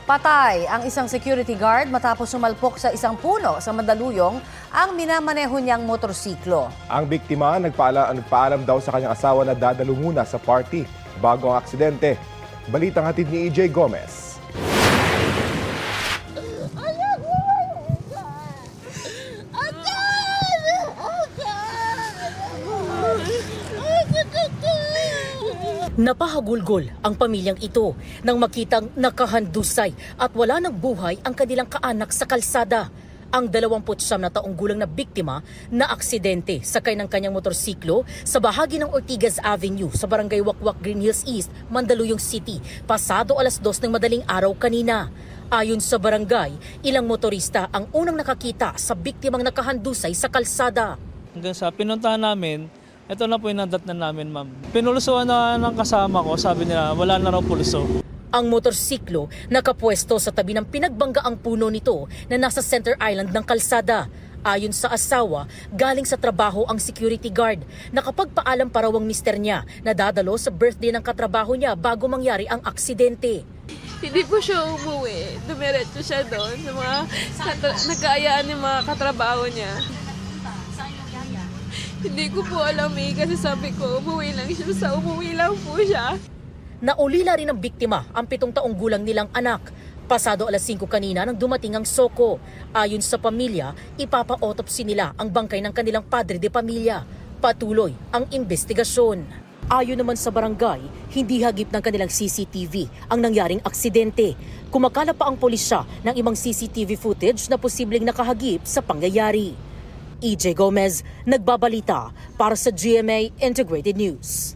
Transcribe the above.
Patay ang isang security guard matapos sumalpok sa isang puno sa Mandaluyong ang minamaneho niyang motorsiklo. Ang biktima nagpaalam daw sa kanyang asawa na dadalo muna sa party bago ang aksidente. Balitang hatid ni EJ Gomez. Napahagulgol ang pamilyang ito nang makitang nakahandusay at wala ng buhay ang kanilang kaanak sa kalsada. Ang 29 na taong gulang na biktima na aksidente sakay ng kanyang motorsiklo sa bahagi ng Ortigas Avenue sa barangay Wakwak, Green Hills East, Mandaluyong City, pasado alas 2 ng madaling araw kanina. Ayon sa barangay, ilang motorista ang unang nakakita sa biktimang nakahandusay sa kalsada. Hanggang sa pinuntahan namin, ito na po yung nadatnan namin, ma'am. Pinulsuhan na ng kasama ko, sabi nila wala na raw pulso. Ang motorsiklo nakapwesto sa tabi ng pinagbanggaang puno nito na nasa center island ng kalsada. Ayon sa asawa, galing sa trabaho ang security guard. Nakapagpaalam pa raw ang mister niya na dadalo sa birthday ng katrabaho niya bago mangyari ang aksidente. Hindi po siya umuwi. Dumiretso siya doon sa mga nagkaayaan ng mga katrabaho niya. Hindi ko po alam kasi sabi ko, umuwi lang po siya. Naulila rin ng biktima ang 7 taong gulang nilang anak. Pasado alas 5 kanina nang dumating ang soko. Ayon sa pamilya, ipapa-autopsy nila ang bangkay ng kanilang padre de pamilya. Patuloy ang investigasyon. Ayon naman sa barangay, hindi hagip ng kanilang CCTV ang nangyaring aksidente. Kumakala pa ang pulisya ng ibang CCTV footage na posibleng nakahagip sa pangyayari. EJ Gomez, nagbabalita para sa GMA Integrated News.